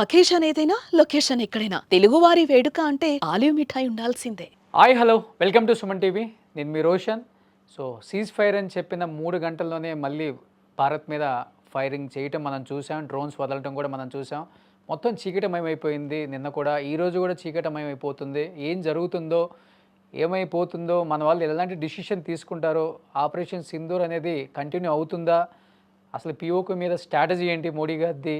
Occasion ఏదైనా location ఎక్కడైనా తెలుగువారి వేడుక అంటే ఆలివ్ మిఠాయి ఉండాల్సిందే. Hi hello welcome to Suman TV. నేను మీ రోషన్. సో సీజ్ ఫైర్ అని చెప్పిన 3 గంటల్లోనే మళ్ళీ భారత్ మీద ఫైరింగ్ చేయటం మనం చూసాం. డ్రోన్స్ వదలటం కూడా మనం చూసాం. మొత్తం చీకటమయమైపోయింది. నిన్న కూడా ఈరోజు కూడా చీకటమయమైపోతుంది. ఏం జరుగుతుందో ఏమైపోతుందో మన వాళ్ళు ఎలాంటి డిసిషన్ తీసుకుంటారో, ఆపరేషన్ సింధూర్ అనేది కంటిన్యూ అవుతుందా, అసలు పిఓకే మీద స్ట్రాటజీ ఏంటి మోడీ గారిది,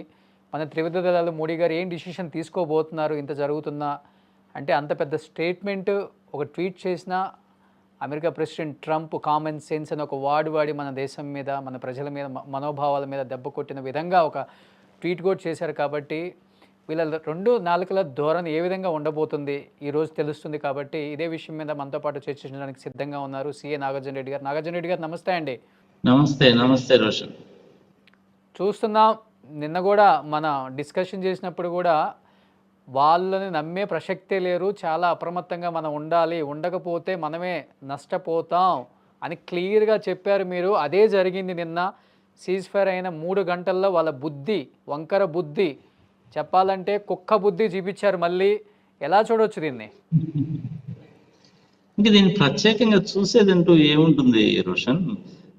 మన త్రివిధ దళాలు మోడీ గారు ఏం డిసిషన్ తీసుకోబోతున్నారు ఇంత జరుగుతున్నా అంటే. అంత పెద్ద స్టేట్మెంట్ ఒక ట్వీట్ చేసిన America president Trump common sense అని ఒక వాడి మన దేశం మీద, మన ప్రజల మీద, మనోభావాల మీద దెబ్బ కొట్టిన విధంగా ఒక ట్వీట్ కూడా చేశారు. కాబట్టి వీళ్ళ రెండు నాలుకల ధోరణి ఏ విధంగా ఉండబోతుంది ఈరోజు తెలుస్తుంది. కాబట్టి ఇదే విషయం మీద మనతో పాటు చర్చించడానికి సిద్ధంగా ఉన్నారు సిఏ నాగార్జున రెడ్డి గారు. నాగార్జున రెడ్డి గారు నమస్తే అండి. నమస్తే. నమస్తే రోషన్. చూస్తున్నాం నిన్న కూడా మన డిస్కషన్ చేసినప్పుడు కూడా వాళ్ళని నమ్మే ప్రసక్తే లేరు, చాలా అప్రమత్తంగా మనం ఉండాలి, ఉండకపోతే మనమే నష్టపోతాం అని క్లియర్గా చెప్పారు మీరు. అదే జరిగింది నిన్న. సీజ్ ఫైర్ అయిన 3 గంటల్లో వాళ్ళ బుద్ధి, వంకర బుద్ధి చెప్పాలంటే కుక్క బుద్ధి చూపించారు మళ్ళీ. ఎలా చూడవచ్చు దీన్ని? ఇంక దీన్ని ప్రత్యేకంగా చూసేదంటూ ఏముంటుంది రోషన్?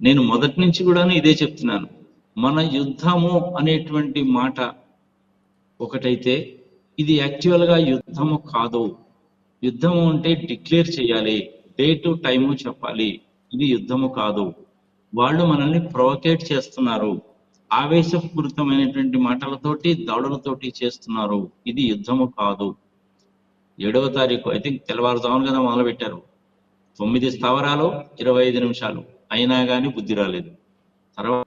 నేను మొదటి నుంచి కూడా ఇదే చెప్తున్నాను. మన యుద్ధము అనేటువంటి మాట ఒకటైతే ఇది యాక్చువల్గా యుద్ధము కాదు. యుద్ధము అంటే డిక్లేర్ చేయాలి, డేటు టైము చెప్పాలి. ఇది యుద్ధము కాదు. వాళ్ళు మనల్ని ప్రొవోకేట్ చేస్తున్నారు, ఆవేశపూరితమైనటువంటి మాటలతోటి దాడులతోటి చేస్తున్నారు. ఇది యుద్ధము కాదు. 7వ తారీఖు ఐ థింక్ తెల్లవారుజామున కదా మొదలు పెట్టారు. 9 స్థావరాలు 25 నిమిషాలు అయినా కానీ బుద్ధి రాలేదు. తర్వాత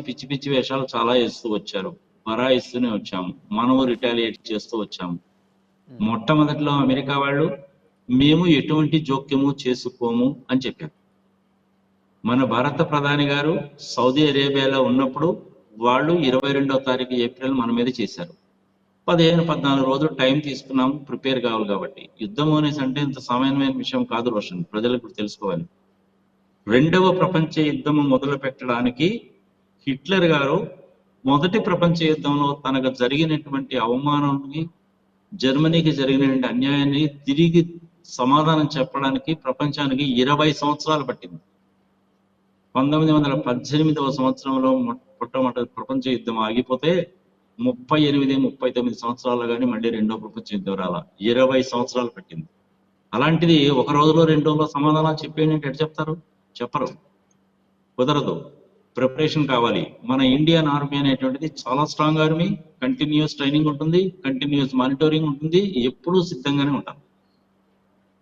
పిచ్చి పిచ్చి వేషాలు చాలా వేస్తూ వచ్చారు, బరాయిస్తూనే వచ్చాము, మనము రిటాలియేట్ చేస్తూ వచ్చాము. మొట్టమొదట్లో అమెరికా వాళ్ళు మేము ఎటువంటి జోక్యము చేసుకోము అని చెప్పారు. మన భారత ప్రధాని గారు సౌదీ అరేబియాలో ఉన్నప్పుడు వాళ్ళు 22వ తారీఖు ఏప్రిల్ మన మీద చేశారు. 15-14 రోజులు టైం తీసుకున్నాము, ప్రిపేర్ కావాలి. కాబట్టి యుద్ధం అనేసి అంటే ఇంత సామాన్యమైన విషయం కాదు రోషన్, ప్రజలకు తెలుసుకోవాలి. 2వ ప్రపంచ యుద్ధము మొదలు పెట్టడానికి హిట్లర్ గారు మొదటి ప్రపంచ యుద్ధంలో తనకు జరిగినటువంటి అవమానాన్ని, జర్మనీకి జరిగినటువంటి అన్యాయాన్ని తిరిగి సమాధానం చెప్పడానికి ప్రపంచానికి 20 సంవత్సరాలు పట్టింది. 1918వ సంవత్సరంలో మొట్టమొదటి ప్రపంచ యుద్ధం ఆగిపోతే 38-39 సంవత్సరాలు కానీ మళ్ళీ 2వ ప్రపంచ యుద్ధం రాలా. 20 సంవత్సరాలు పట్టింది. అలాంటిది ఒక రోజులో 2 రోజుల్లో సమాధానాలు చెప్పేయండి ఎట్లా చెప్తారు? చెప్పరు, కుదరదు. ప్రిపరేషన్ కావాలి. మన ఇండియన్ ఆర్మీ అనేటువంటిది చాలా స్ట్రాంగ్ ఆర్మీ. కంటిన్యూస్ ట్రైనింగ్ ఉంటుంది, కంటిన్యూస్ మానిటరింగ్ ఉంటుంది, ఎప్పుడూ సిద్ధంగానే ఉంటాం.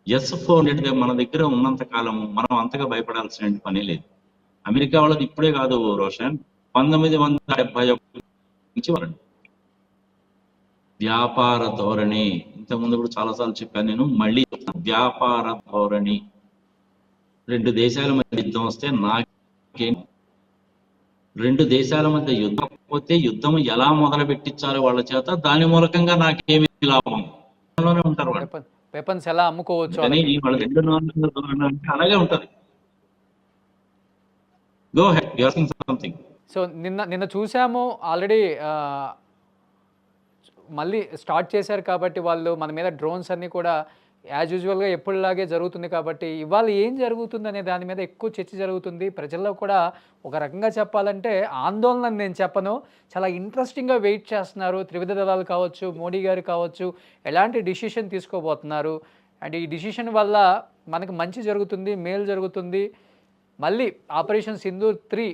S-400 మన దగ్గర ఉన్నంత కాలం మనం అంతగా భయపడాల్సిన పని లేదు. అమెరికా వాళ్ళది ఇప్పుడే కాదు రోషన్, 1971 నుంచి వారండి. వ్యాపార ధోరణి, ఇంతకుముందు కూడా చాలాసార్లు చెప్పాను నేను, మళ్ళీ వ్యాపార ధోరణి. 2 దేశాల మధ్య యుద్ధం వస్తే నాకేం, 2 దేశాల మధ్య యుద్ధం పోతే యుద్ధం ఎలా మొదలు పెట్టించాలి వాళ్ళ చేత, దాని మూలకంగా నాకేమి లాభం ఉంటారు వాళ్ళు. వెపన్స్ ఎలా అమ్ముకోవచ్చు వాళ్ళ 2 అలాగే ఉంటది. Go head, you are saying something. So నిన్న చూసాము ఆల్రెడీ మళ్ళీ స్టార్ట్ చేశారు. కాబట్టి వాళ్ళు మన మీద డ్రోన్స్ అన్నీ కూడా యాజ్ యూజువల్గా ఎప్పుడులాగే జరుగుతుంది. కాబట్టి ఇవాళ ఏం జరుగుతుంది అనే దాని మీద ఎక్కువ చర్చ జరుగుతుంది. ప్రజల్లో కూడా ఒక రకంగా చెప్పాలంటే ఆందోళన నేను చెప్పను, చాలా ఇంట్రెస్టింగ్గా వెయిట్ చేస్తున్నారు. త్రివిధ దళాలు కావచ్చు, మోడీ గారు కావచ్చు, ఎలాంటి డిసిషన్ తీసుకోబోతున్నారు, అండ్ ఈ డిసిషన్ వల్ల మనకు మంచి జరుగుతుంది, మేలు జరుగుతుంది, మళ్ళీ ఆపరేషన్ సింధూర్ 3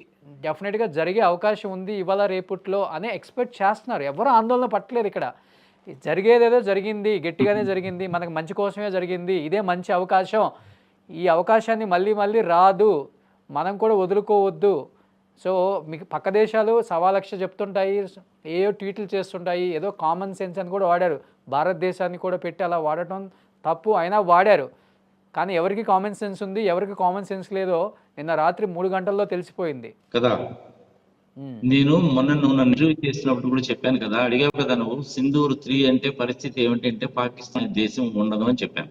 డెఫినెట్గా జరిగే అవకాశం ఉంది ఇవాళ రేపట్లో అనే ఎక్స్పెక్ట్ చేస్తున్నారు. ఎవరు ఆందోళన పట్టలేదు. ఇక్కడ జరిగేదేదో జరిగింది, గట్టిగానే జరిగింది, మనకు మంచి కోసమే జరిగింది, ఇదే మంచి అవకాశం, ఈ అవకాశాన్ని మళ్ళీ మళ్ళీ రాదు, మనం కూడా వదులుకోవద్దు. సో మీకు పక్క దేశాలు 1,00,000 చెప్తుంటాయి, ఏయో ట్వీట్లు చేస్తుంటాయి, ఏదో కామన్ సెన్స్ అని కూడా వాడారు. భారతదేశాన్ని కూడా పెట్టి అలా వాడటం తప్పు, అయినా వాడారు. కానీ ఎవరికి కామన్ సెన్స్ ఉంది, ఎవరికి కామన్ సెన్స్ లేదో నిన్న రాత్రి 3 గంటల్లో తెలిసిపోయింది కదా. నేను మొన్న నువ్వు నన్ను ఇంటర్వ్యూ చేసినప్పుడు కూడా చెప్పాను కదా, అడిగావు కదా నువ్వు, సింధూర్ 3 అంటే పరిస్థితి ఏమిటంటే పాకిస్తాన్ దేశం ఉండదు అని చెప్పాను.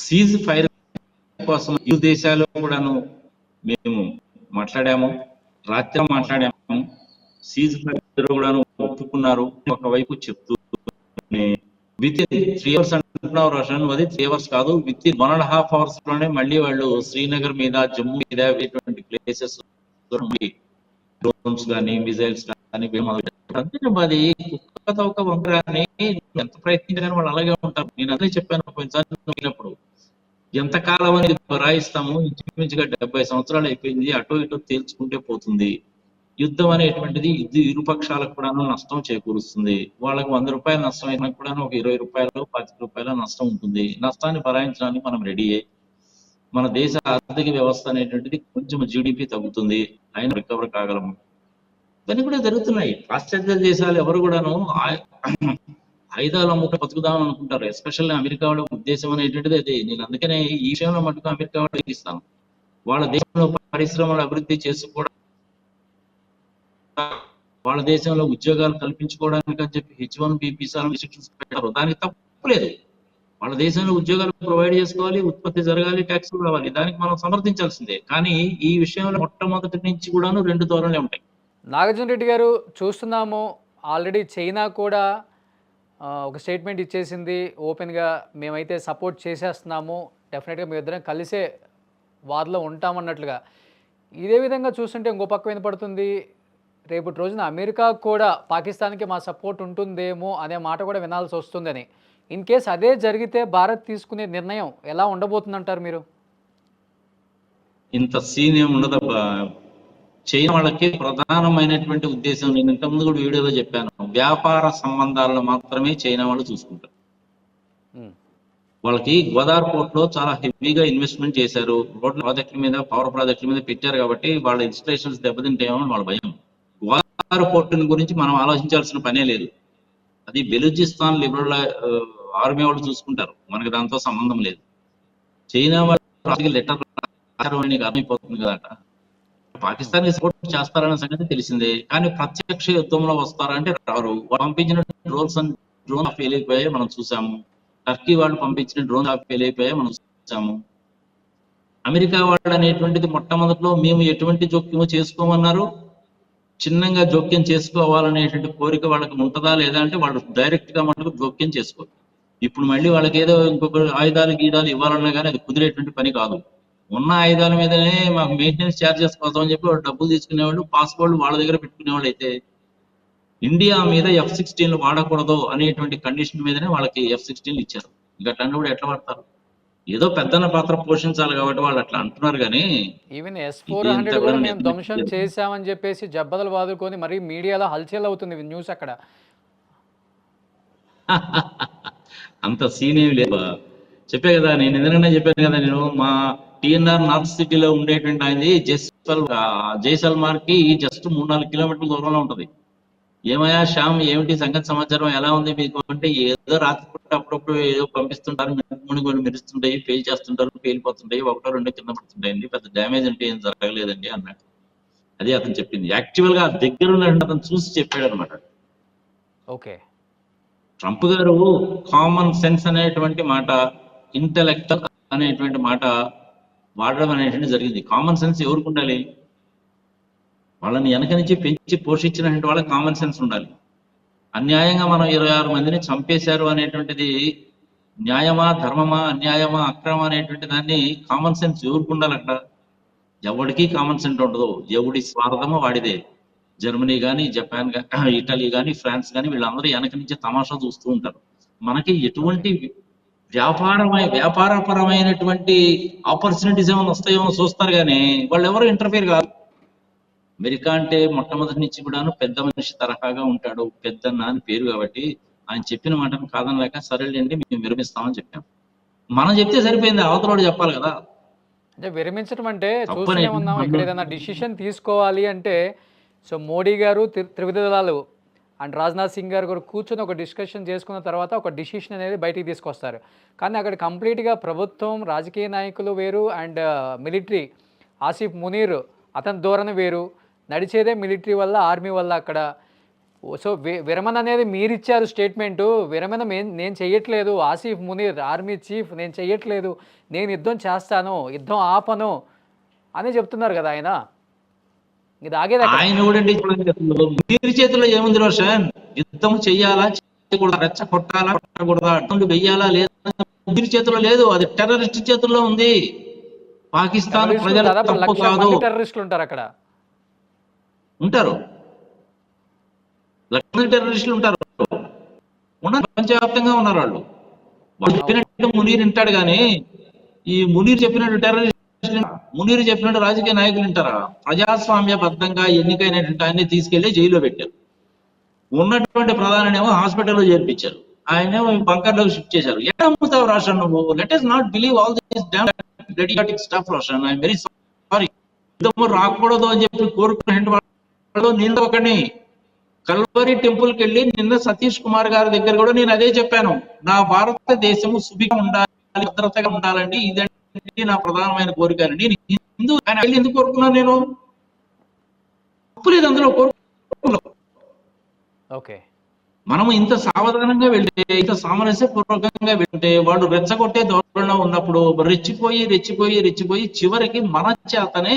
సీజ్ ఫైర్ కోసం ఈ దేశాలు కూడాను మేము మాట్లాడాము, రాత్రి మాట్లాడాము. సీజ్ ఫైర్ కూడాను ఒప్పుకున్నారు ఒకవైపు చెప్తూ విత్ ఇన్ 3 అవర్స్ అంటున్నారు రోషన్, అది 3 అవర్స్ కాదు, విత్ ఇన్ 1.5 అవర్స్ లోనే మళ్ళీ వాళ్ళు శ్రీనగర్ మీద, జమ్మూ మీద ఇటువంటి ప్లేసెస్ డ్రోన్స్ కానీ, మిజైల్స్ కానీ అంటే అది కుక్క తోక వంకరని ఎంత ప్రయత్నించినా వాళ్ళు అలాగే ఉంటారు. నేను అదే చెప్పాను పోయినప్పుడు, ఎంతకాలం అనేది రాయిస్తాము, ఇంచుమించుగా 70 సంవత్సరాలు అయిపోయింది, అటు ఇటు తేల్చుకుంటే పోతుంది. యుద్ధం అనేటువంటిది ఇరు పక్షాలకు కూడాను నష్టం చేకూరుస్తుంది. వాళ్ళకి 100 రూపాయలు నష్టం అయినా కూడా ఒక 20 రూపాయలు 25 రూపాయల నష్టం ఉంటుంది. నష్టాన్ని భరాయించడానికి మనం రెడీయే. మన దేశ ఆర్థిక వ్యవస్థ అనేటువంటిది కొంచెం జీడిపి తగ్గుతుంది, అయినా రికవర్ కాగలము. ఇవన్నీ కూడా జరుగుతున్నాయి. పాశ్చాత్య దేశాలు ఎవరు కూడాను ఆయుధాలు అమ్ముకు బతుకుదాం అనుకుంటారు. ఎస్పెషల్లీ అమెరికా వాళ్ళ ఉద్దేశం అనేటువంటిది అదే. నేను అందుకనే ఈ విషయంలో మటుకు అమెరికా వాళ్ళకి ఇస్తాను. వాళ్ళ దేశంలో పరిశ్రమలు అభివృద్ధి చేసుకోవడం, వాళ్ళ దేశంలో ఉద్యోగాలు కల్పించుకోవడానికి అని చెప్పి H1B వీసాలు రిస్ట్రిక్షన్స్ పెట్టారు. దానికి తప్పు లేదు. వాళ్ళ దేశంలో ఉద్యోగాలు ప్రొవైడ్ చేసుకోవాలి, ఉత్పత్తి జరగాలి, ట్యాక్సులు రావాలి, దానికి మనం సమర్థించాల్సిందే. కానీ ఈ విషయంలో మొట్టమొదటి నుంచి కూడాను 2 ధోరణులే ఉంటాయి. నాగార్జున రెడ్డి గారు చూస్తున్నాము, ఆల్రెడీ చైనా కూడా ఒక స్టేట్మెంట్ ఇచ్చేసింది ఓపెన్గా, మేమైతే సపోర్ట్ చేసేస్తున్నాము, డెఫినెట్గా మేము ఇద్దరం కలిసే వార్లో ఉంటామన్నట్లుగా. ఇదే విధంగా చూస్తుంటే ఇంకో పక్క వినపడుతుంది, రేపటి రోజున అమెరికా కూడా పాకిస్తాన్కి మా సపోర్ట్ ఉంటుందేమో అనే మాట కూడా వినాల్సి వస్తుందని. ఇన్ కేస్ అదే జరిగితే భారత్ తీసుకునే నిర్ణయం ఎలా ఉండబోతుందంటారు మీరు? ఇంత సీన్ ఏమి ఉండదబ్బా. చైనా వాళ్ళకి ప్రధానమైనటువంటి ఉద్దేశం, నేను ఇంతకుముందు కూడా వీడియోలో చెప్పాను, వ్యాపార సంబంధాలను మాత్రమే చైనా వాళ్ళు చూసుకుంటారు. వాళ్ళకి గోదావరి పోర్ట్ లో చాలా హెవీగా ఇన్వెస్ట్మెంట్ చేశారు. రోడ్ల ప్రాజెక్టుల మీద, పవర్ ప్రాజెక్టుల మీద పెట్టారు కాబట్టి వాళ్ళ ఇన్స్టలేషన్స్ దెబ్బతింటాయేమో అని వాళ్ళ భయం. గోదావరి పోర్టుని గురించి మనం ఆలోచించాల్సిన పనే లేదు. అది బెలూచిస్తాన్ లిబరల్ ఆర్మీ వాళ్ళు చూసుకుంటారు, మనకి దాంతో సంబంధం లేదు. చైనా వాళ్ళకి లెటర్ అర్థమైపోతుంది కదా. పాకిస్తాన్ కి సపోర్ట్ చేస్తారనే సంగతి తెలిసిందే, కానీ ప్రత్యక్ష యుద్ధంలో వస్తారంటే రారు. వాళ్ళు పంపించిన డ్రోన్ ఫెయిల్ అయిపోయాయి మనం చూసాము. టర్కీ వాళ్ళు పంపించిన డ్రోన్ ఫెయిల్ అయిపోయాయి మనం చూసాము. అమెరికా వాళ్ళు అనేటువంటిది మొట్టమొదట్లో మేము ఎటువంటి జోక్యము చేసుకోమన్నారు, చిన్నగా జోక్యం చేసుకోవాలనేటువంటి కోరిక వాళ్ళకి ఉంటుందా లేదా అంటే వాళ్ళు డైరెక్ట్ గా మటుకు జోక్యం చేసుకోరు. ఇప్పుడు మళ్ళీ వాళ్ళకి ఏదో ఇంకొక ఆయుధాలు గీదాలు ఇవ్వాలన్నా కానీ అది కుదిరేటువంటి పని కాదు. ఉన్న ఆయుధాల మీదనే మాకు మెయింటెనెన్స్ ఛార్జెస్ కోసం అని చెప్పి వాళ్ళు డబ్బులు తీసుకునేవాళ్ళు, పాస్పోర్ట్లు వాళ్ళ దగ్గర పెట్టుకునేవాళ్ళు. అయితే ఇండియా మీద F-16 వాడకూడదు అనేటువంటి కండిషన్ మీదనే వాళ్ళకి F-16 ఇచ్చారు. ఇంకా అట్లాంటి ఎట్లా వాడతారు? ఏదో పెద్దన పాత్ర పోషించాలి కాబట్టి వాళ్ళు అట్లా అంటున్నారు. కానీ ఈవెన్ S-400 కూడా మేము ధ్వంసం చేశామని చెప్పేసి జబ్బదలు వాదుకొని మరీ మీడియాలో హల్చల్ అవుతుంది న్యూస్ అక్కడ. అంత సీన్ ఏమి లేదు. చెప్పే కదా, నేను ఎందుకంటే చెప్పాను కదా, నేను మా TNR నార్త్ సిటీలో ఉండేటువంటి ఆయనది జైసల్మార్ కి జస్ట్ 3-4 కిలోమీటర్ల దూరంలో ఉంటది. ఏమయ్యా శ్యామ్, ఏమిటి సంగతి సమాచారం, ఎలా ఉంది మీకు అంటే, ఏదో రాత్రిపూట అప్పుడప్పుడు ఏదో పంపిస్తుంటారు, మునిగొని మెరుస్తుంటాయి, ఫెయిల్ చేస్తుంటారు, పేలిపోతుంటాయి, 1-2 కింద పడుతుంటాయండి, పెద్ద డ్యామేజ్ అంటే ఏం జరగలేదండి అన్నాడు. అదే అతను చెప్పింది. యాక్చువల్ గా దగ్గర ఉన్న అతను చూసి చెప్పాడు అనమాట. ఓకే, ట్రంప్ గారు కామన్ సెన్స్ అనేటువంటి మాట, ఇంటెలెక్చువల్ అనేటువంటి మాట వాడడం అనేటువంటి జరిగింది. కామన్ సెన్స్ ఎవరికి ఉండాలి? వాళ్ళని వెనక నుంచి పెంచి పోషించినటువంటి వాళ్ళకి కామన్ సెన్స్ ఉండాలి. అన్యాయంగా మనం 26 మందిని చంపేశారు అనేటువంటిది న్యాయమా, ధర్మమా, అన్యాయమా, అక్రమం అనేటువంటి దాన్ని కామన్ సెన్స్ ఎవరికి ఉండాలి? అక్కడ ఎవరికి కామన్ సెన్స్ ఉండదు. ఎవడి స్వార్థమో వాడిదే. జర్మనీ కానీ, జపాన్ కానీ, ఇటలీ కానీ, ఫ్రాన్స్ కానీ, వీళ్ళందరూ వెనక నుంచి తమాషా చూస్తూ ఉంటారు. మనకి ఎటువంటి వ్యాపారపరమైనటువంటి ఆపర్చునిటీస్ ఏమైనా వస్తాయేమో చూస్తారు, కానీ వాళ్ళు ఎవరు ఇంటర్ఫియర్ కాదు. అమెరికా అంటే మొట్టమొదటి నుంచి కూడాను పెద్ద మనిషి తరహాగా ఉంటాడు, పెద్దన్న అని పేరు కాబట్టి ఆయన చెప్పిన మాటను కాదనలేక సరేలేండి మేము విరమిస్తామని చెప్పాం. మనం చెప్తే సరిపోయింది, అవతల చెప్పాలి కదా. అంటే విరమించడం అంటే చూస్తూనే ఉన్నాం, ఇక్కడ ఏదైనా డిసిషన్ తీసుకోవాలి అంటే సో మోడీ గారు, త్రివిధ దళాలు అండ్ రాజ్నాథ్ సింగ్ గారు కూడా కూర్చొని ఒక డిస్కషన్ చేసుకున్న తర్వాత ఒక డిసిషన్ అనేది బయటికి తీసుకొస్తారు. కానీ అక్కడ కంప్లీట్గా ప్రభుత్వం, రాజకీయ నాయకులు వేరు అండ్ మిలిటరీ, ఆసిఫ్ మునీర్ అతని ధోరణి వేరు, నడిచేదే మిలిటరీ వల్ల, ఆర్మీ వల్ల అక్కడ. సో విరమణ అనేది మీరు ఇచ్చారు స్టేట్మెంటు, విరమణ నేను చెయ్యట్లేదు, ఆసిఫ్ మునీర్ ఆర్మీ చీఫ్ నేను చెయ్యట్లేదు, నేను యుద్ధం చేస్తాను, యుద్ధం ఆపను అని చెప్తున్నారు కదా ఆయన. ఇది ఆగేది ఎక్కడ? ఆయన కూడా మీరు చేతిలో ఏముంది రోషన్? యుద్ధం చెయ్యాలా చేయకూడదా, రెచ్చ కొట్టాలా కొట్టకూడదా, అటువంటి వెయ్యాలా లేదా మీరు చేతిలో లేదు, అది టెర్రరిస్ట్ చేతుల్లో ఉంది. పాకిస్తాన్ టెర్రరిస్టులు ప్రజల దాదాపు తప్పు 1,00,000 కాదు. మంది టెర్రరిస్టులు ఉంటారు అక్కడ. ఉంటారు, లక్షల టెర్రరిస్టులు ఉంటారు, ఉన్నారు, ప్రపంచవ్యాప్తంగా ఉన్నారు వాళ్ళు. వాళ్ళు చెప్పినట్టు మునీర్ వింటాడు కానీ ఈ మునీర్ చెప్పినట్టు టెర్రరిస్ట్, మునీర్ చెప్పినట్టు రాజకీయ నాయకులు వింటారా? ప్రజాస్వామ్యబద్ధంగా ఎన్నికైనటువంటి ఆయన్ని తీసుకెళ్లి జైల్లో పెట్టారు. ఉన్నటువంటి ప్రధానినేమో హాస్పిటల్లో చేర్పించారు, ఆయనేమో బంకర్లోకి షిఫ్ట్ చేశారు. ఎలా నమ్ముతావు రోషన్ నువ్వు? Let us not believe all this damn idiotic stuff Roshan. I'm very sorry. యుద్ధము రాకూడదు అని చెప్పి కోరుకునే వాళ్ళు నేను ఒకని. కల్వరి టెంపుల్ కి వెళ్ళి నిన్న సతీష్ కుమార్ గారి దగ్గర కూడా నేను అదే చెప్పాను. నా భారతదేశము సుభిగా ఉండాలి, భద్రతగా ఉండాలండి, ఇదండి నా ప్రధానమైన కోరిక అని. నేను హిందూ ఆయన వెళ్ళి ఎందుకు కోరుకున్నాను? నేను తప్పులేదు అందులో, కోరుకున్నాను. ఓకే, మనము ఇంత సావధానంగా వెళ్తే, ఇంత సామరస్యపూర్వకంగా వెళ్తే, వాడు రెచ్చగొట్టే ధోరణిలో ఉన్నప్పుడు రెచ్చిపోయి రెచ్చిపోయి రెచ్చిపోయి చివరికి మన చేతనే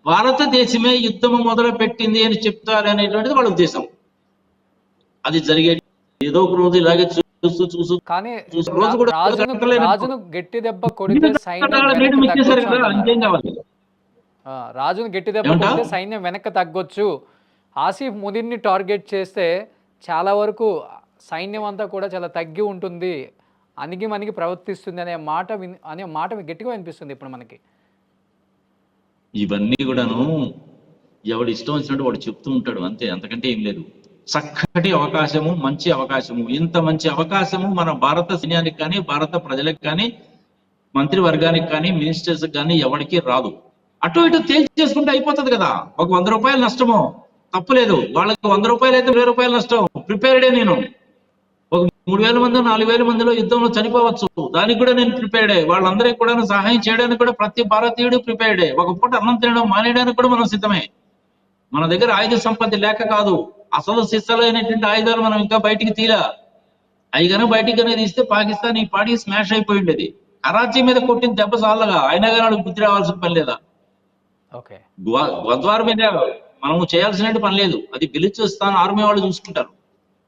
భారతదేశమే యుద్ధము మొదలు పెట్టింది అని చెప్తారు అనేటువంటిది వాళ్ళ ఉద్దేశం. అది జరిగే ఏదో ఒక రోజు ఇలాగే చూస్తూ చూస్తూ కానీ రోజు కూడా రాజును గట్టి దెబ్బ కొడితే సైన్యం మేడం వెనక్కి ఇచ్చేసారు తగ్గొచ్చు కదా, అంటున్నారు. అంకేం కావాలి? రాజును గట్టి దెబ్బ ఏమంటా? కొడితే సైన్యం వెనక్కి తగ్గొచ్చు. ఆసిఫ్ ముదీర్ని టార్గెట్ చేస్తే చాలా వరకు సైన్యం అంతా కూడా చాలా తగ్గి ఉంటుంది, అణిగి మణిగి ప్రవర్తిస్తుంది అనే మాట గట్టిగా వినిపిస్తుంది ఇప్పుడు మనకి. ఇవన్నీ కూడాను ఎవడు ఇష్టం వచ్చినట్టు వాడు చెప్తూ ఉంటాడు, అంతే, అంతకంటే ఏం లేదు. చక్కటి అవకాశము, మంచి అవకాశము, ఇంత మంచి అవకాశము మన భారత సైన్యానికి కానీ, భారత ప్రజలకు కానీ, మంత్రివర్గానికి కానీ, మినిస్టర్స్ కానీ ఎవరికి రాదు. అటు ఇటు తేల్చి చేసుకుంటే అయిపోతుంది కదా. ఒక 100 రూపాయలు నష్టము తప్పులేదు, వాళ్ళకి 100 రూపాయలు అయితే 1000 రూపాయలు నష్టం. ప్రిపేర్డే నేను. ఒక 3000 మంది 4000 మందిలో యుద్ధంలో చనిపోవచ్చు, దానికి కూడా నేను ప్రిపేర్డే. వాళ్ళందరికీ కూడా సహాయం చేయడానికి కూడా ప్రతి భారతీయుడు ప్రిపేర్డే. ఒక పూట అన్నం తినడం మానేయడానికి కూడా మనం సిద్ధమే. మన దగ్గర ఆయుధ సంపత్తి లేక కాదు, అసలు సిస్సలైనటువంటి ఆయుధాలు మనం ఇంకా బయటికి తీలా. అవి కనుక బయటికి కనుక తీస్తే పాకిస్తాన్ ఈ పాటికి స్మాష్ అయిపోయి ఉండేది. కరాచీ మీద కొట్టిన దెబ్బ సాలగా, అయినా కానీ వాళ్ళకి బుద్ధి రావాల్సిన పని లేదా? ఓకే, గద్వార్ మీద మనము చేయాల్సిన పని లేదు, అది బెలూచిస్తాన్ ఆర్మీ వాళ్ళు చూసుకుంటారు.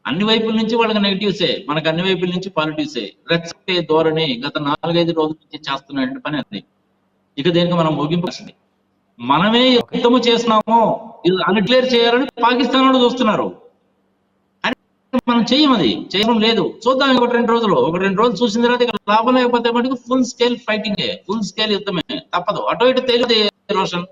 అన్ని వైపుల నుంచి వాళ్ళకి నెగిటివ్సే, మనకు అన్ని వైపుల నుంచి పాజిటివ్సే. రెచ్చే ధోరణి గత 4-5 రోజుల నుంచి చేస్తున్న పని అది. ఇక దీనికి మనం ముగింపాల్సింది. మనమే యుద్ధము చేస్తున్నామో ఇది అన్క్లియర్ చేయాలని పాకిస్తాన్ వాళ్ళు చూస్తున్నారు. అని మనం చెయ్యమది, చేయడం లేదు. చూద్దాం ఒక 2 రోజులు. ఒక 2 రోజులు చూసిన తర్వాత ఇక లాభం లేకపోతే మటుకు ఫుల్ స్కేల్ ఫైటింగే, ఫుల్ స్కేల్ యుద్ధమే, తప్పదు. అటు ఇటు తెలియదు రోషన్.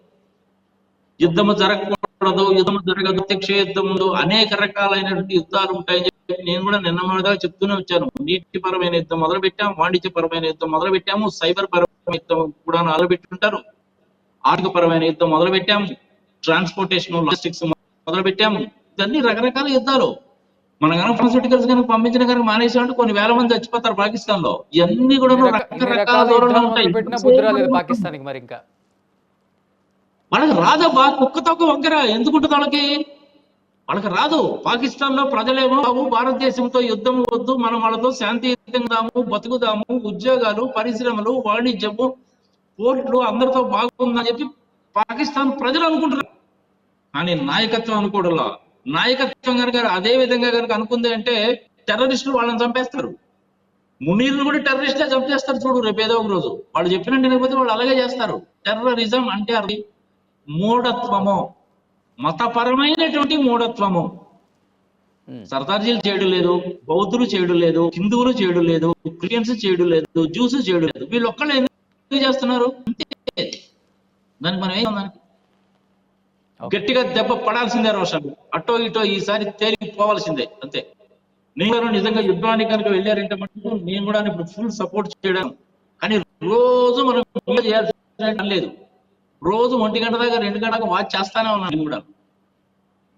యుద్ధము జరగకూడదు, యుద్ధము జరగదు, ప్రత్యక్ష యుద్ధం ముందు అనేక రకాలైనటువంటి యుద్ధాలు ఉంటాయని చెప్పి నేను కూడా నిన్న మొదలుగా చెప్తూనే వచ్చాను. నీటిపరమైన యుద్ధం మొదలు పెట్టాము, వాణిజ్యపరమైన యుద్ధం మొదలు పెట్టాము, సైబర్ పరమైన యుద్ధం కూడా మొదలు పెట్టుంటారు, ఆర్థిక పరమైన యుద్ధం మొదలు పెట్టాము, ట్రాన్స్పోర్టేషన్ లాజిస్టిక్స్ మొదలు పెట్టాము. ఇవన్నీ రకరకాల యుద్ధాలు. మన కనుక ఫార్మస్యూటికల్స్ కనుక పంపించిన కనుక మానేసామంటే కొన్ని వేల మంది చచ్చిపోతారు పాకిస్తాన్ లో. ఇవన్నీ కూడా రకరకాల ధోరణులు ఉంటాయి. పెట్టిన బుద్ధి రాలేదు పాకిస్తాన్కి మరి ఇంకా. వాళ్ళకి రాదబ్బా, కుక్కతోక వంకర ఎందుకుంటుంది వాళ్ళకి? వాళ్ళకి రాదు. పాకిస్తాన్ లో ప్రజలేమో బాబు భారతదేశంతో యుద్ధం వద్దు, మనం వాళ్ళతో శాంతియుతంగా బతుకుదాము, ఉద్యోగాలు, పరిశ్రమలు, వాణిజ్యము, పోర్టులు అందరితో బాగుందని చెప్పి పాకిస్తాన్ ప్రజలు అనుకుంటున్నారు. కానీ నాయకత్వం అనుకోవడంలో, నాయకత్వం కనుక అదే విధంగా కనుక అనుకుంది అంటే టెర్రరిస్టులు వాళ్ళని చంపేస్తారు. మునీర్లు కూడా టెర్రరిస్ట్లే చంపేస్తారు చూడు, రేపు ఏదో ఒక రోజు. వాళ్ళు చెప్పినట్టు లేకపోతే వాళ్ళు అలాగే చేస్తారు. టెర్రరిజం అంటే అది మూఢత్వము, మతపరమైనటువంటి మూఢత్వము. సర్దార్జీలు చేయడం లేదు, బౌద్ధులు చేయడం లేదు, హిందువులు చేయడం లేదు, క్రిస్టియన్స్ చేయడం లేదు, జ్యూస్ చేయడం లేదు. వీళ్ళు ఒక్కళ్ళు ఎందుకు చేస్తున్నారు? అంతే. దానికి మనం ఏం దానికి గట్టిగా దెబ్బ పడాల్సిందే రోషన్. అటో ఇటో ఈసారి తేలిపోవాల్సిందే, అంతే. నేను నిజంగా యుద్ధానికి కనుక వెళ్ళారంటే మటుకు నేను కూడా ఇప్పుడు ఫుల్ సపోర్ట్ చేయడం. కానీ రోజు మనం చేయాల్సిన పని లేదు. రోజు 1 గంట దాకా 2 గంటలకు వాచ్ చేస్తానే ఉన్నాను కూడా.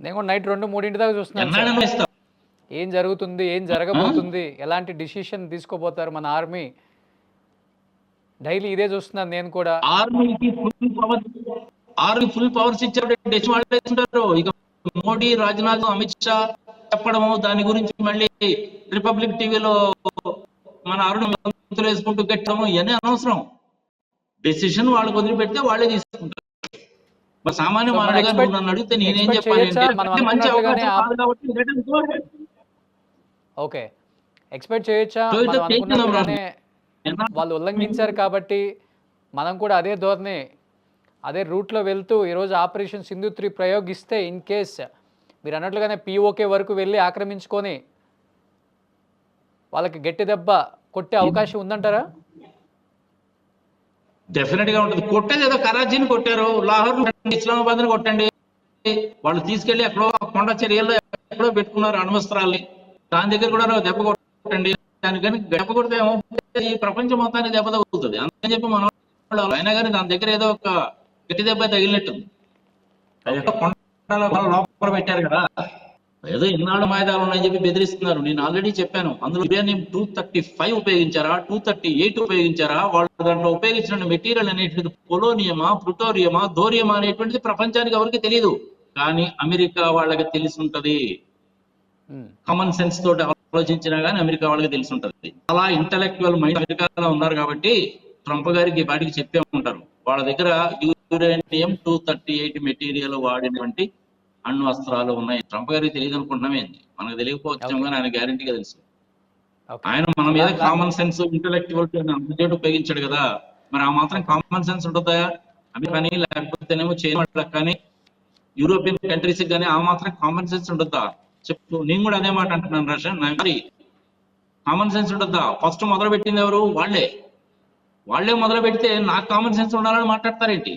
నేను కూడా నైట్ 2-3 దాకా చూస్తున్నాను ఎన్నైనా ఇస్తా. ఏం జరుగుతుంది, ఏం జరగబోతుంది, ఎలాంటి డిసిషన్ తీసుకోబోతారు మన ఆర్మీ. డైలీ ఇదే చూస్తున్నాను నేను కూడా. ఆర్మీకి ఫుల్ పవర్స్ ఇచ్చారు. ఇక మోడీ, రాజ్నాథ్, అమిత్ షా చెప్పడము, దాని గురించి మళ్ళీ రిపబ్లిక్ టీవీలో మన అరుణ మంత్రులు వేసుకుంటూ కట్టడము, ఇవన్నీ అనవసరం. డెసిషన్ వాళ్ళకి వదిలిపెడితే వాళ్ళే తీసుకుంటారు. మరి సామాన్య సో మనం మానవుడిగా నువ్వు ఎక్స్పెక్ట్ నన్ను అడిగితే నేనేం ఎక్స్పెక్ట్ చెప్పాలి చేయొచ్చా అంటే మనం అంటే మంచి అనుకున్నట్లుగానే అవకాశం కాదు కాబట్టి let us go ahead. Okay, expect చేయొచ్చా సో ఇట్లా మనం చేస్తున్నాం అనుకున్నట్లుగానే రామ్. వాళ్ళు ఉల్లంఘించారు కాబట్టి మనం కూడా అదే ధోరణి అదే రూట్లో వెళ్తూ ఈరోజు ఆపరేషన్ సింధు 3 ప్రయోగిస్తే ఇన్ కేస్ మీరు అన్నట్లుగానే పీఓకే వరకు వెళ్ళి ఆక్రమించుకొని వాళ్ళకి గట్టి దెబ్బ కొట్టే అవకాశం ఉందంటారా? డెఫినెట్ గా ఉంటుంది. కొట్టేది ఏదో కరాచీని కొట్టారు, లాహోర్ ఇస్లామాబాద్ ని కొట్టండి. వాళ్ళు తీసుకెళ్లి ఎక్కడో కొండ చర్యల్లో ఎక్కడో పెట్టుకున్నారు అణ్వస్త్రాల్ని. దాని దగ్గర కూడా దెబ్బ కొట్టండి. దానికని దెబ్బ కొడితే ఏమవుతుంది, ఈ ప్రపంచం మొత్తానికి దెబ్బ తగ్గుతుంది. అందుకని చెప్పి మన వాళ్ళు అయినా కానీ దాని దగ్గర ఏదో ఒక గట్టి దెబ్బ తగిలినట్టుంది. అది ఎక్కడో కొండల లోపల పెట్టారు కదా, ఏదో ఇన్నాళ్ళు మాయిదాలు ఉన్నాయని చెప్పి బెదిరిస్తున్నారు. నేను ఆల్రెడీ చెప్పాను, అందులో యురేనియం 235 ఉపయోగించారా, 238 ఉపయోగించారా, వాళ్ళు దాంట్లో ఉపయోగించిన మెటీరియల్ అనేటువంటిది పొలోనియమా, ప్లుటోరియమా, థోరియమా అనేటువంటిది ప్రపంచానికి ఎవరికి తెలియదు. కానీ అమెరికా వాళ్ళకి తెలిసి ఉంటది. కామన్ సెన్స్ తోటి ఆలోచించినా కానీ అమెరికా వాళ్ళకి తెలిసి ఉంటది. అలా ఇంటలెక్చువల్ మైండ్ అమెరికాలో ఉన్నారు కాబట్టి ట్రంప్ గారికి వాటికి చెప్పే ఉంటారు. వాళ్ళ దగ్గర యురేనియం 238 మెటీరియల్ వాడినటువంటి అణ్వస్త్రాలు ఉన్నాయి. ట్రంప్ గారికి తెలియదు అనుకుంటున్నామే, మనకు తెలియకపోవచ్చు కానీ ఆయన గ్యారంటీగా తెలుసు. ఆయన మన మీద కామన్ సెన్స్ ఇంటలెక్చువల్ అంతసేపు ఉపయోగించాడు కదా, మరి ఆ మాత్రం కామన్ సెన్స్ ఉంటుందా అమెరికాని, లేకపోతేనేమో చైనా వాళ్ళకి కానీ యూరోపియన్ కంట్రీస్ కానీ ఆ మాత్రం కామన్ సెన్స్ ఉంటుందా చెప్పు. నేను కూడా అదే మాట అంటున్నాను రషన్, మరి కామన్ సెన్స్ ఉంటుందా? ఫస్ట్ మొదలు పెట్టింది ఎవరు? వాళ్ళే మొదలు పెడితే నాకు కామన్ సెన్స్ ఉండాలని మాట్లాడతారేంటి?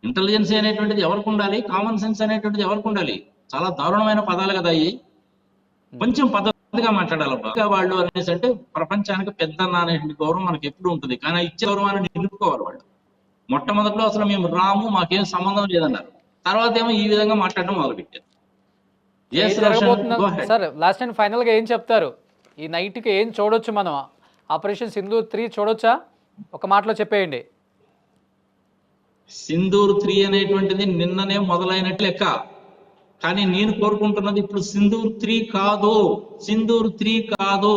ఇంటెలిజెన్స్ అనేటువంటిది ఎవరికి ఉండాలి, కామన్ సెన్స్ అనేటువంటిది ఎవరికి ఉండాలి? చాలా దారుణమైన పదాలు కదా అవి. కొంచెం పద్ధతిగా మాట్లాడాలి. వాళ్ళు అనేసి అంటే ప్రపంచానికి పెద్దన్న అనేటువంటి గౌరవం మనకి ఎప్పుడు ఉంటుంది, కానీ ఇచ్చే గౌరవాన్ని నిలుపుకోవాలి వాళ్ళు. మొట్టమొదట్లో అసలు మేము రాము, మాకేం సంబంధం లేదన్నారు. తర్వాత ఏమో ఈ విధంగా మాట్లాడడం మొదలుపెట్టారు. సార్ లాస్ట్ అండ్ ఫైనల్ గా ఏం చెప్తారు? ఈ నైట్ కి ఏం చూడొచ్చు మనం? ఆపరేషన్ సింధూర్ 3 చూడొచ్చా? ఒక మాటలో చెప్పేయండి. సింధూర్ 3 అనేటువంటిది నిన్ననే మొదలైనట్టు లెక్క, కానీ నేను కోరుకుంటున్నది ఇప్పుడు సింధూర్ 3 కాదు, సింధూర్ 3 కాదు.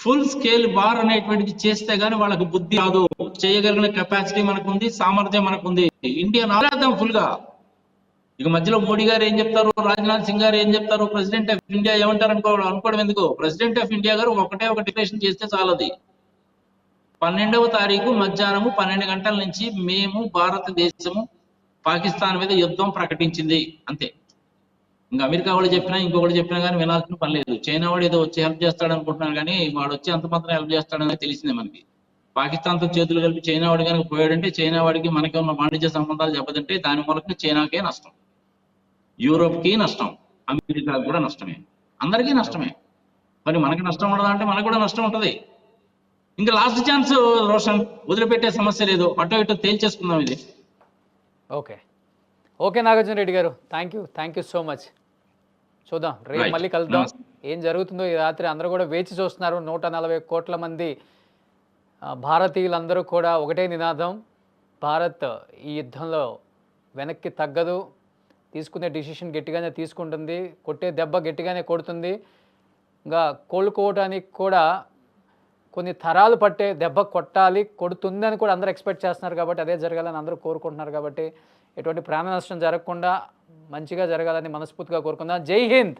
ఫుల్ స్కేల్ వార్ అనేటువంటిది చేస్తే గానీ వాళ్ళకి బుద్ధి రాదు. చేయగలిగిన కెపాసిటీ మనకుంది, సామర్థ్యం మనకుంది. ఇండియా ఆడేద్దాం ఫుల్ గా. ఇక మధ్యలో మోడీ గారు ఏం చెప్తారు, రాజ్నాథ్ సింగ్ గారు ఏం చెప్తారు, ప్రెసిడెంట్ ఆఫ్ ఇండియా ఏమంటారు అనుకోవడం ఎందుకు? ప్రెసిడెంట్ ఆఫ్ ఇండియా గారు ఒకటే ఒక డిక్లరేషన్ చేస్తే చాలది. 12వ తారీఖు మధ్యాహ్నము 12 గంటల నుంచి మేము భారతదేశము పాకిస్తాన్ మీద యుద్ధం ప్రకటించింది అంతే. ఇంకా అమెరికా వాళ్ళు చెప్పినా ఇంకొకటి చెప్పినా కానీ వినాల్సిన పని లేదు. చైనా వాడు ఏదో వచ్చి హెల్ప్ చేస్తాడు అనుకుంటున్నాను, కానీ వాడు వచ్చి అంత మాత్రం హెల్ప్ చేస్తాడని తెలిసిందే మనకి. పాకిస్తాన్తో చేతులు కలిపి చైనా వాడు కనుక పోయాడంటే చైనా వాడికి మనకి ఉన్న వాణిజ్య సంబంధాలు దెబ్బతింటే దాని మూలంగా చైనాకే నష్టం, యూరోప్కి నష్టం, అమెరికాకి కూడా నష్టమే, అందరికీ నష్టమే. మరి మనకి నష్టం ఉండదా అంటే మనకు కూడా నష్టం ఉంటుంది. ఇంకా లాస్ట్ ఛాన్స్ రోషన్, వదిలిపెట్టే సమస్య లేదు, అటో ఇటో తేల్చేసుకుందాం ఇది. ఓకే నాగార్జున రెడ్డి గారు, థ్యాంక్ యూ సో మచ్. చూద్దాం, రేపు మళ్ళీ కలుద్దాం. ఏం జరుగుతుందో ఈ రాత్రి అందరూ కూడా వేచి చూస్తున్నారు. 140 కోట్ల మంది భారతీయులందరూ కూడా ఒకటే నినాదం, భారత్ ఈ యుద్ధంలో వెనక్కి తగ్గదు, తీసుకునే డిసిషన్ గట్టిగానే తీసుకుంటుంది, కొట్టే దెబ్బ గట్టిగానే కొడుతుంది. ఇంకా కోలుకోవడానికి కూడా కొన్ని తరాలు పట్టే దెబ్బ కొడుతుందని కూడా అందరూ ఎక్స్పెక్ట్ చేస్తున్నారు. కాబట్టి అదే జరగాలని అందరూ కోరుకుంటున్నారు. కాబట్టి ఎటువంటి ప్రాణ నష్టం జరగకుండా మంచిగా జరగాలని మనస్ఫూర్తిగా కోరుకుందాం. జై హింద్.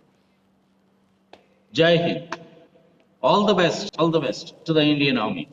జై Hind. All the best to the Indian army.